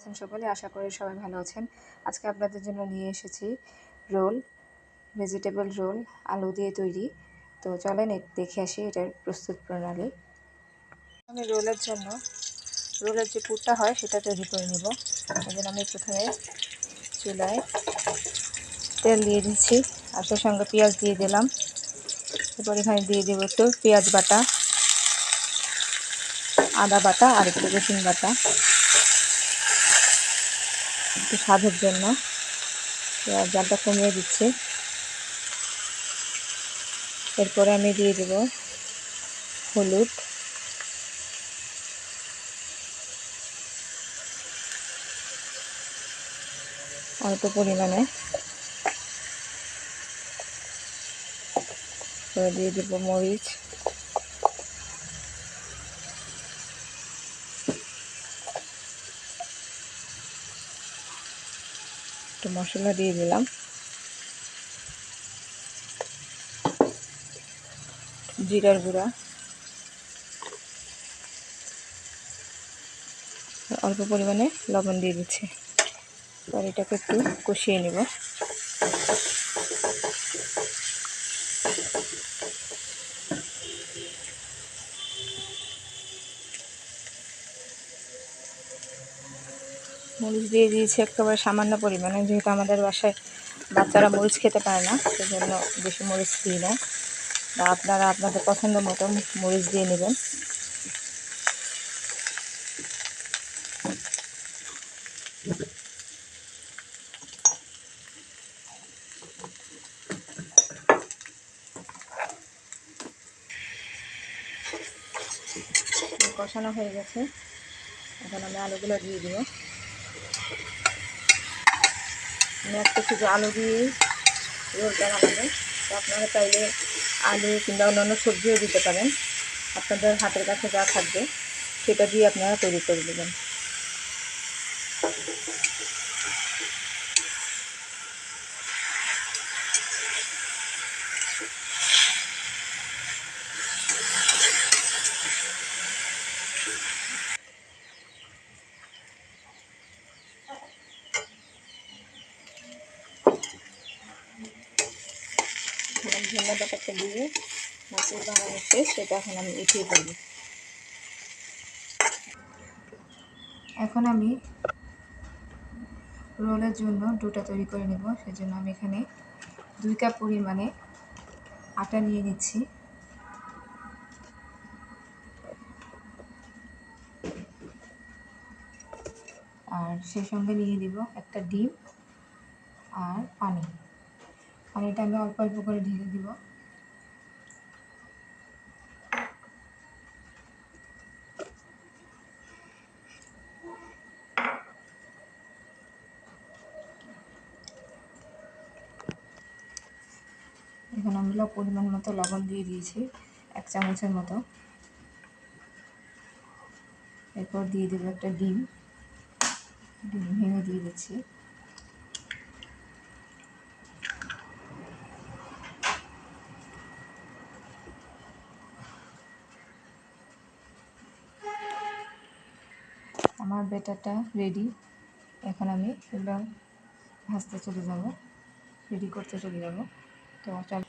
আছেন সকলে? আশা করি সবাই ভালো আছেন। আজকে আপনাদের জন্য নিয়ে এসেছি রোল, ভেজিটেবল রোল, আলু দিয়ে তৈরি। তো চলেন দেখে আসি এটার প্রস্তুত প্রণালী। আমি রোলের যে পুরটা হয় সেটা তৈরি করে নেব। এই জন্য আমি প্রথমে চুলায় তেল দিয়ে দিচ্ছি আর সেই সঙ্গে পেঁয়াজ দিয়ে দিলাম। এরপর এখানে দিয়ে দেবো একটু পেঁয়াজ বাটা, আদা বাটা আর একটু রসুন বাটা, একটু স্বাদের জন্য জালটা কমিয়ে দিচ্ছি। এরপরে আমি দিয়ে দেব হলুদ, অল্প পরিমাণে, দিয়ে দেব মরিচ, একটু মশলা দিয়ে দিলাম, জিরার গুঁড়া, অল্প পরিমাণে লবণ দিয়ে দিচ্ছি। এবার এটাকে একটু কষিয়ে নেব। মরিচ দিয়ে দিয়েছি একেবারে সামান্য পরিমাণে, যেহেতু আমাদের বাসায় বাচ্চারা মরিচ খেতে পারে না, সেজন্য বেশি মরিচ দিই না। আপনারা আপনাদের পছন্দ মতো মরিচ দিয়ে নেবেন। কষানো হয়ে গেছে, এখন আমি আলুগুলো দিয়ে দিব। আমি একটা শুধু আলু দিয়েই রোলটা বানাবো। তো আপনারা চাইলে আলু কিংবা অন্যান্য সবজিও দিতে পারেন। আপনাদের হাতের কাছে যা থাকবে সেটা দিয়ে আপনারা তৈরি করে দেবেন। ধনিয়া পাতাটা দিয়ে মাছের বানানো শেষ, সেটা এখন আমি উঠিয়ে ফেলব। এখন আমি রোলের জন্য ডোটা তৈরি করে নেব। সেজন্য আমি এখানে 2 কাপ পরিমাণে আটা নিয়ে নিচ্ছি। আর সেই সঙ্গে নিয়ে দিব একটা ডিম আর পানি। পানিটা আমি অল্প অল্প করে ঢেলে দিব। এখন আমরা পরিমাণ মতো লবণ দিয়ে দিয়েছি, 1 চামচের মতো। এরপর দিয়ে দেবো একটা ডিম ভেঙে দিয়ে দিচ্ছি। আমার ব্যাটারটা রেডি। এখন আমি এগুলো ভাজতে চলে যাব, রেডি করতে চলে যাব। তো চল।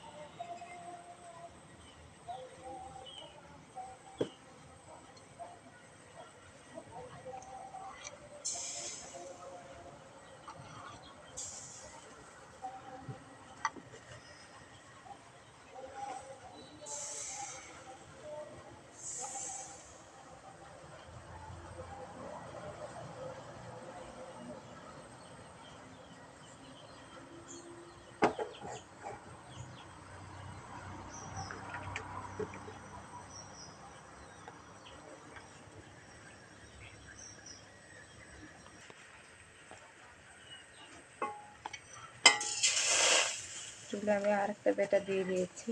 চুলে আমি আরেকটা ব্যাটার দিয়ে দিয়েছি,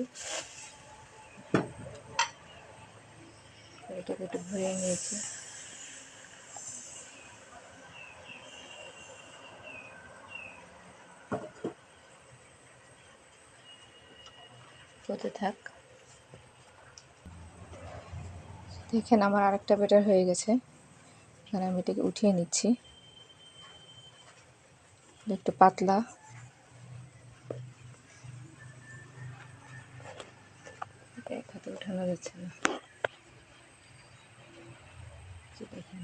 এটাকে একটু ভরে নিয়েছি। হতে থাক। দেখেন আমার আরেকটা ব্যাটার হয়ে গেছে। এখানে আমি এটাকে উঠিয়ে নিচ্ছি। একটু পাতলা, এক হাতে উঠানো যাচ্ছে না। দেখেন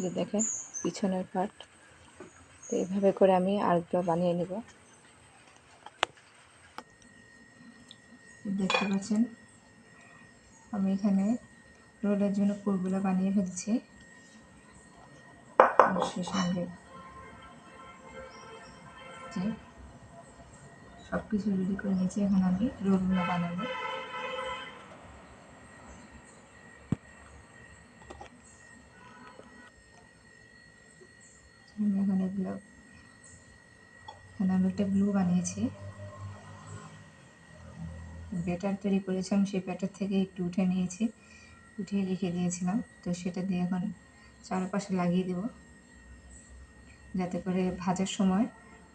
যে দেখেন পিছনের পার্ট। তো এইভাবে করে আমি আরেকটা বানিয়ে নেব। দেখতে পাচ্ছেন আমি এখানে রোলের জন্য পুরগুলো বানিয়ে ফেলছি। সে সঙ্গে যে সব কিছু রেডি করে নিয়েছি, এখন আমি রোলগুলো বানাবো। আমি এখন এগুলো এখানে আমি একটা গ্লু বানিয়েছি, ব্যাটার তৈরি করেছিলাম, সেই ব্যাটার থেকে একটু উঠে নিয়েছি, উঠিয়ে রেখে দিয়েছিলাম। তো সেটা দিয়ে এখন চারপাশে লাগিয়ে দেব, যাতে করে ভাজার সময়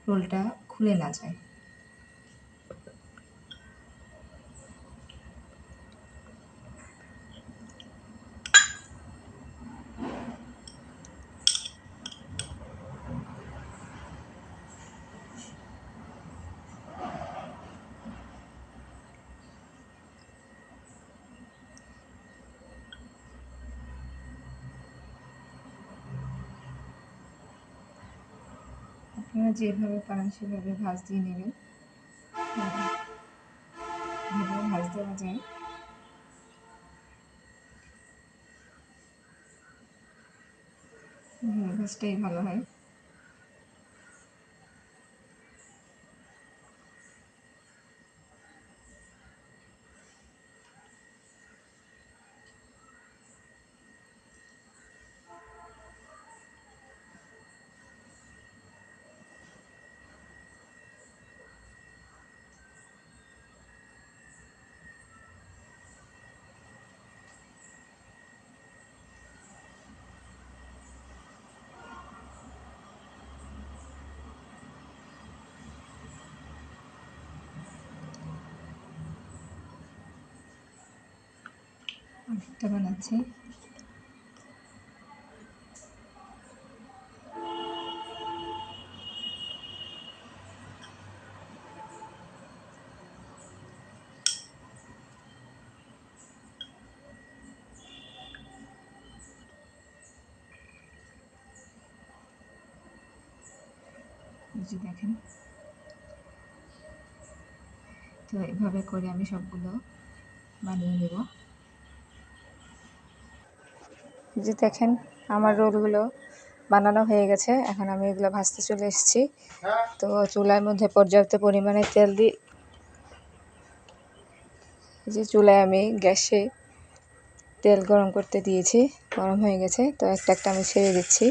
রোলটা খুলে না যায়। আপনারা যেভাবে পারেন সেভাবে ভাঁজ দিয়ে নেবেন, যেভাবে ভাঁজ দেওয়া যায়। ভাঁজটাই ভালো হয়। আরেকটা বানাচ্ছি। যে দেখেন, তো এভাবে করে আমি সবগুলো বানিয়ে নেব। যে দেখেন আমার রোলগুলো বানানো হয়ে গেছে, এখন আমি এগুলো ভাজতে চলে এসেছি। তো চুলার মধ্যে পর্যাপ্ত পরিমাণে তেল দিই, যে চুলায় আমি গ্যাসে তেল গরম করতে দিয়েছি, গরম হয়ে গেছে। তো একটা একটা আমি ছেড়ে দিচ্ছি।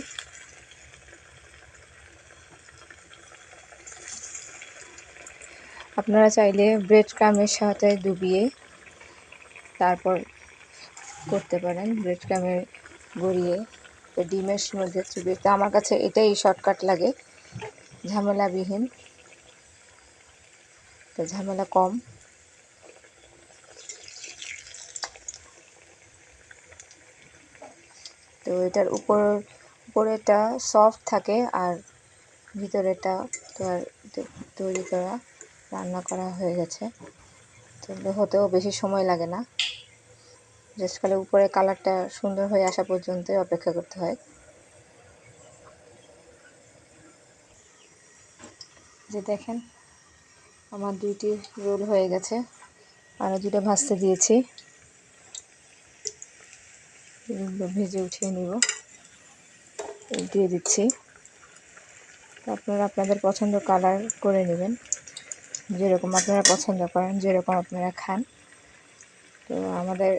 আপনারা চাইলে ব্রেড ক্রামের সাথে ডুবিয়ে তারপর করতে পারেন, ব্রেড ক্রামের গড়িয়ে ডিমের মধ্যে চুবিয়ে। তো আমার কাছে এটাই শর্টকাট লাগে, ঝামেলাবিহীন, তো ঝামেলা কম। তো এটার উপরেটা সফট থাকে আর ভিতরেটা তো আর তৈরি করা, রান্না করা হয়ে গেছে। তো হতেও বেশি সময় লাগে না, জাস্ট খালি উপরে কালারটা সুন্দর হয়ে আসা পর্যন্তই অপেক্ষা করতে হয়। যে দেখেন আমার দুইটি রোল হয়ে গেছে, আরও দুটো ভাজতে দিয়েছি, এগুলো ভেজে উঠিয়ে নিব, দিয়ে দিচ্ছি। আপনারা আপনাদের পছন্দ কালার করে নেবেন, যেরকম আপনারা পছন্দ করেন, যেরকম আপনারা খান। তো আমাদের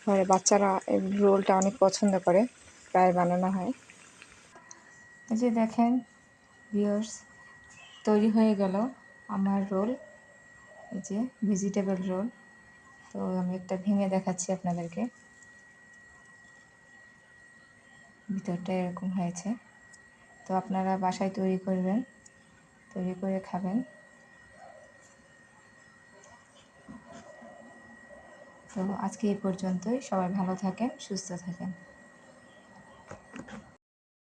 ঘরে বাচ্চারা এই রোলটা অনেক পছন্দ করে, প্রায় বানানো হয়। এই যে দেখেন ভিউয়ার্স, তৈরি হয়ে গেল আমার রোল, এই যে ভেজিটেবল রোল। তো আমি একটা ভেঙে দেখাচ্ছি আপনাদেরকে, ভিতরটা এরকম হয়েছে। তো আপনারা বাসায় তৈরি করবেন, তৈরি করে খাবেন। তো আজকে এই পর্যন্তই। সবাই ভালো থাকেন, সুস্থ থাকেন।